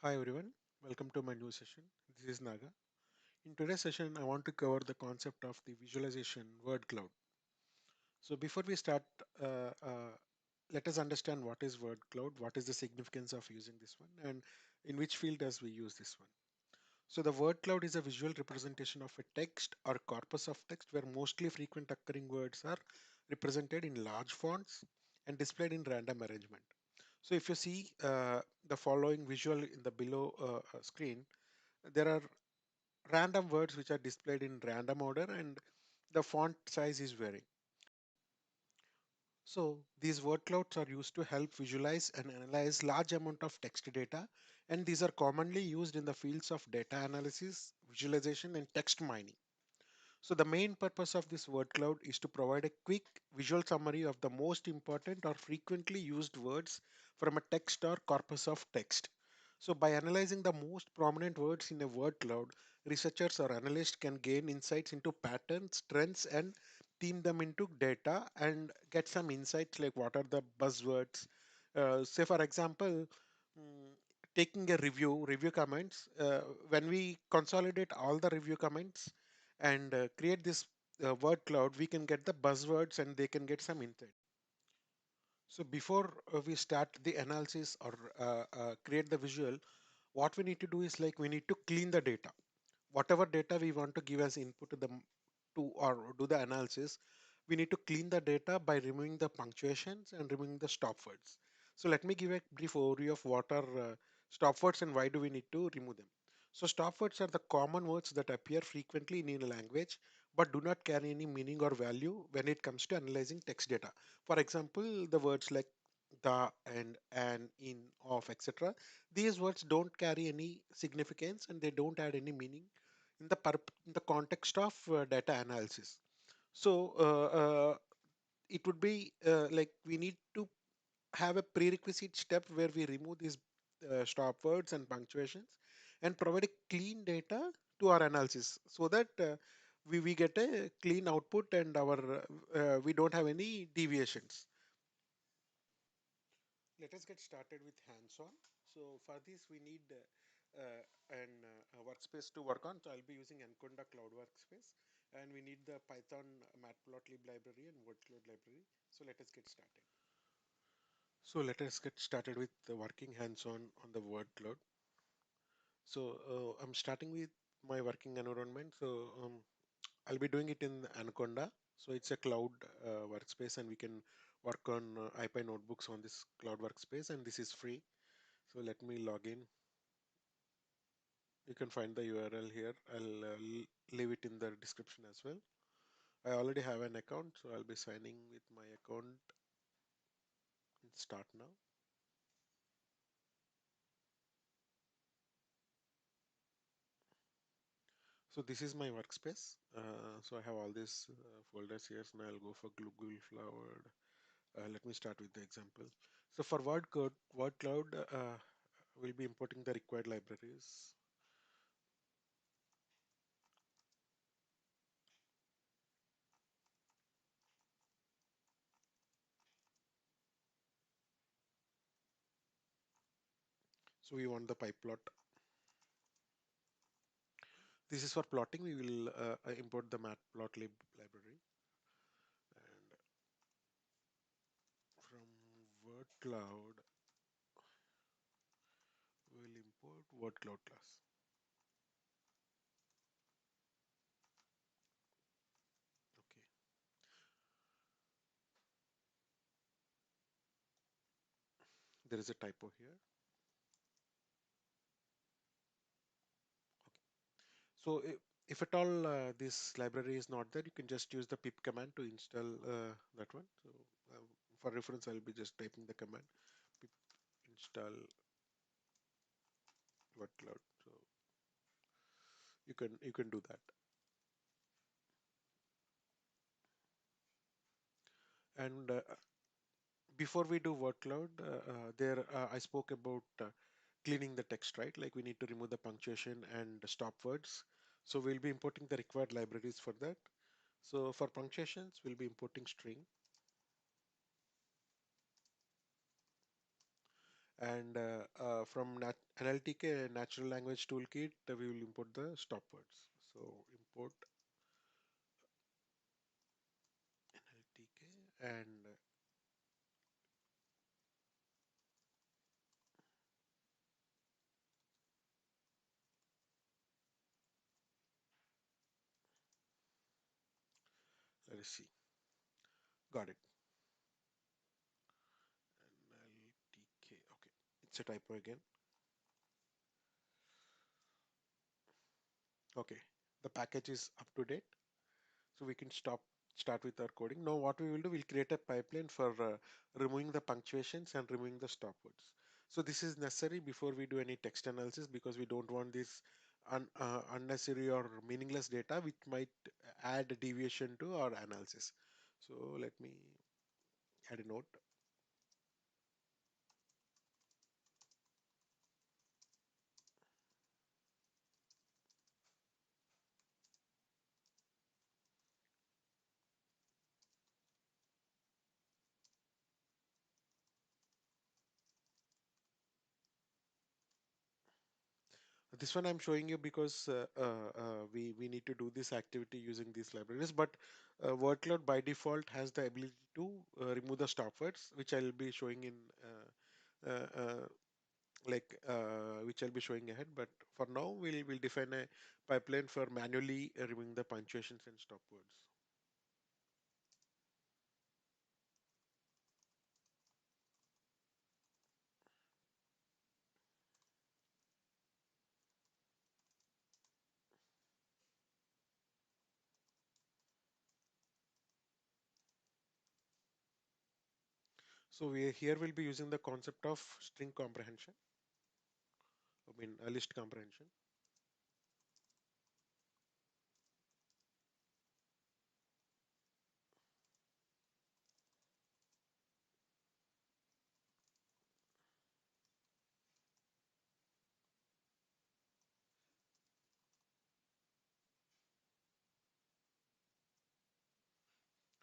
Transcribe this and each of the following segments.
Hi everyone, welcome to my new session. This is Naga. In today's session, I want to cover the concept of the visualization word cloud. So before we start, uh, uh, let us understand what is word cloud, what is the significance of using this one, and in which field does we use this one. So the word cloud is a visual representation of a text or corpus of text where mostly frequent occurring words are represented in large fonts and displayed in random arrangement. So if you see the following visual in the below screen, there are random words which are displayed in random order and the font size is varying. So these word clouds are used to help visualize and analyze large amount of text data, and these are commonly used in the fields of data analysis, visualization and text mining. So the main purpose of this word cloud is to provide a quick visual summary of the most important or frequently used words from a text or corpus of text. So by analyzing the most prominent words in a word cloud, researchers or analysts can gain insights into patterns, trends, and theme them into data and get some insights like what are the buzzwords. Say for example, mm, taking a review comments. When we consolidate all the review comments and create this word cloud, we can get the buzzwords and they can get some insight. So before we start the analysis or create the visual, what we need to do is like we need to clean the data. Whatever data we want to give as input to the to or do the analysis, we need to clean the data by removing the punctuations and removing the stop words. So let me give a brief overview of what are stop words and why do we need to remove them. So stop words are the common words that appear frequently in a language but do not carry any meaning or value when it comes to analyzing text data. For example, the words like the and in of etc, these words don't carry any significance and they don't add any meaning in in the context of data analysis. So it would be like we need to have a prerequisite step where we remove these stop words and punctuations and provide a clean data to our analysis so that we get a clean output and our we don't have any deviations. Let us get started with hands-on. So for this we need a workspace to work on. So I'll be using Anaconda Cloud Workspace, and we need the Python Matplotlib library and Wordcloud library. So let us get started. So let us get started with the working hands-on on the Wordcloud. So I'm starting with my working environment. So I'll be doing it in Anaconda. So it's a cloud workspace, and we can work on IPy notebooks on this cloud workspace, and this is free. So let me log in. You can find the URL here. I'll leave it in the description as well. I already have an account, so I'll be signing with my account and start now. So this is my workspace. So I have all these folders here. So now I'll go for Google Cloud. Let me start with the example. So for Word Cloud, we'll be importing the required libraries. So we want the pyplot. This is for plotting. We will import the matplotlib library, and from word cloud we'll import word cloud class. Okay, there is a typo here. So if at all this library is not there, you can just use the pip command to install that one. So for reference, I'll be just typing the command pip install word cloud. So you can do that. And before we do workload, there I spoke about cleaning the text, right? Like we need to remove the punctuation and the stop words. So we'll be importing the required libraries for that. So for punctuations, we'll be importing string, and from NLTK Natural Language Toolkit, we will import the stop words. So import NLTK and let us see. Got it. NLTK. Okay, it's a typo again. Okay, the package is up to date, so we can start with our coding. Now, what we will do, we'll create a pipeline for removing the punctuations and removing the stop words. So this is necessary before we do any text analysis because we don't want this unnecessary or meaningless data which might add a deviation to our analysis. So let me add a note. This one I'm showing you because we need to do this activity using these libraries. But WordCloud by default has the ability to remove the stop words, which I'll be showing in which I'll be showing ahead. But for now, we'll define a pipeline for manually removing the punctuations and stop words. So we here will be using the concept of string comprehension. I mean, a list comprehension.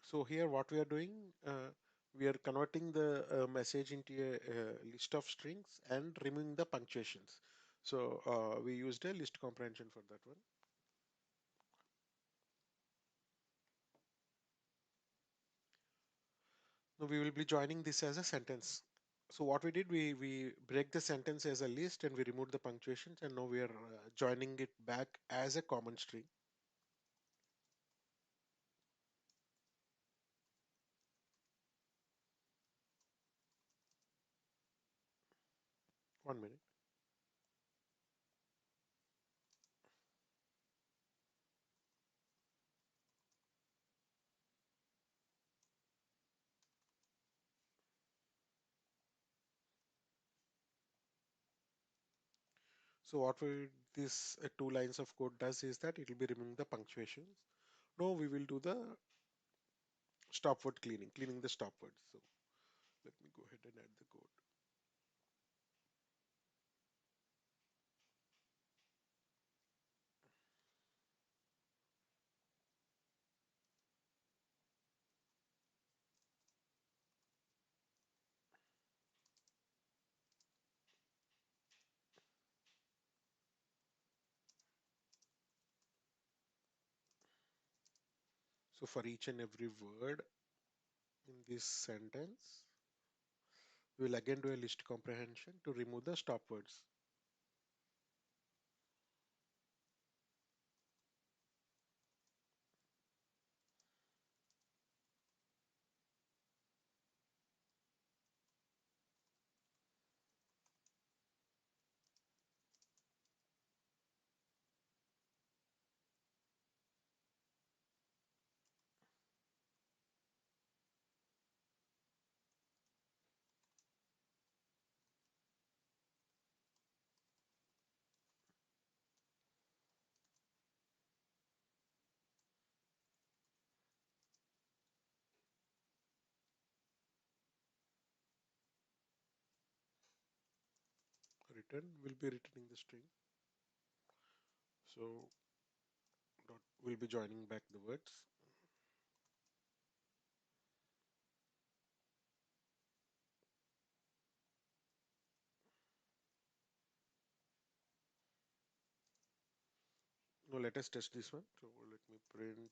So here what we are doing, we are converting the message into a list of strings and removing the punctuations. So we used a list comprehension for that one. Now we will be joining this as a sentence. So what we did, we break the sentence as a list and we removed the punctuations and now we are joining it back as a common string. One minute. So what we this two lines of code does is that it will be removing the punctuations. Now we will do the stop word cleaning the stop words. So let me go ahead and add the code. So for each and every word in this sentence, we will again do a list comprehension to remove the stop words. Return will be returning the string. So dot will be joining back the words. Now let us test this one. So let me print.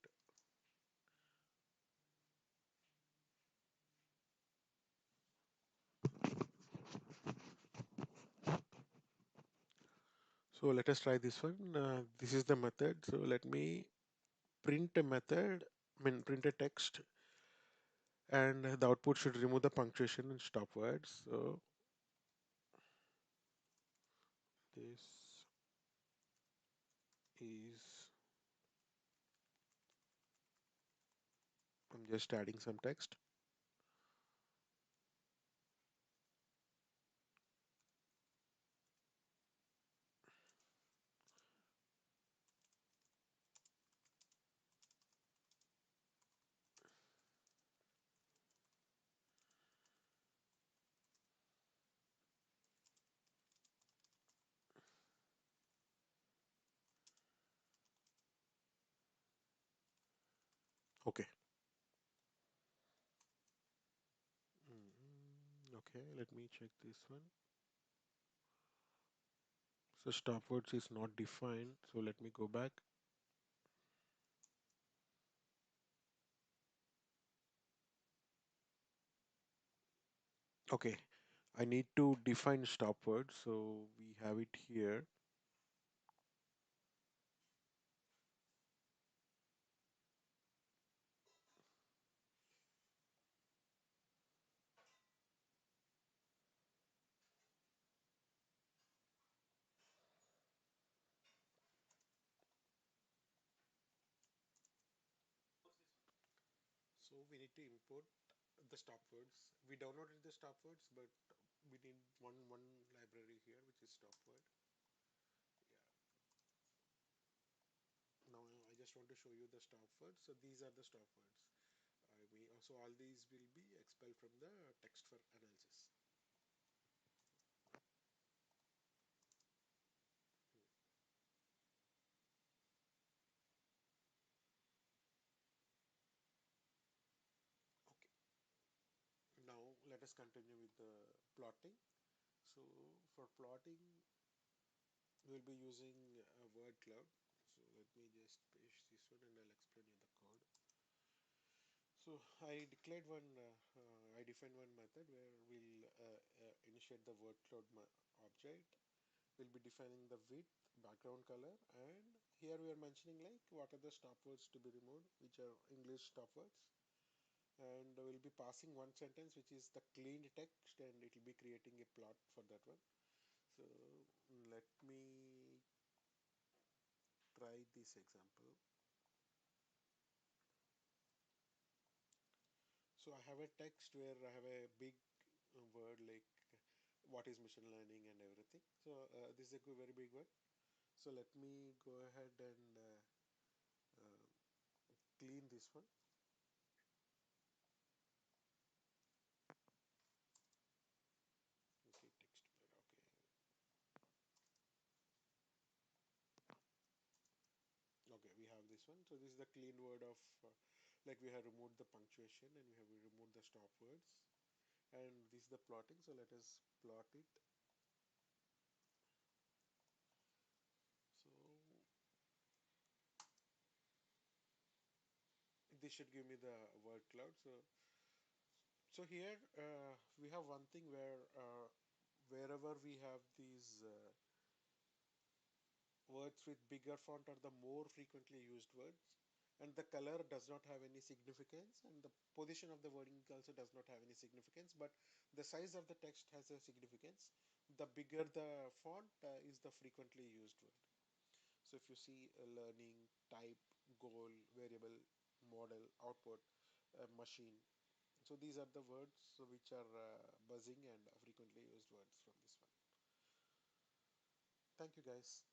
So let us try this one. This is the method. So let me print a method, I mean print a text, and the output should remove the punctuation and stop words. So this is, I'm just adding some text. Okay. Okay, let me check this one. So stop words is not defined. So let me go back. Okay, I need to define stop words. So we have it here. So we need to import the stop words. We downloaded the stop words, but we need one library here, which is stop word. Yeah. Now I just want to show you the stop words. So these are the stop words. So all these will be expelled from the text for analysis. Okay. Now let us continue with the plotting. So for plotting, we'll be using a word cloud. So let me just paste this one and I'll explain you the code. So I defined one method where we'll initiate the word cloud object. We'll be defining the width, background color, and here we are mentioning like what are the stop words to be removed, which are English stop words. And we'll be passing one sentence, which is the cleaned text, and it will be creating a plot for that one. So let me try this example. So I have a text where I have a big word like what is machine learning and everything. So this is a very big one. So let me go ahead and uh, clean this one. Okay, text. Okay, okay, we have this one. So this is the clean word of like we have removed the punctuation and we have removed the stop words. And this is the plotting. So let us plot it. So this should give me the word cloud. So here we have one thing where wherever we have these words with bigger font are the more frequently used words, and the color does not have any significance, and the position of the wording also does not have any significance, but the size of the text has a significance. The bigger the font is the frequently used word. So if you see learning, type, goal, variable, model, output, machine, so these are the words which are buzzing and frequently used words from this one. Thank you guys.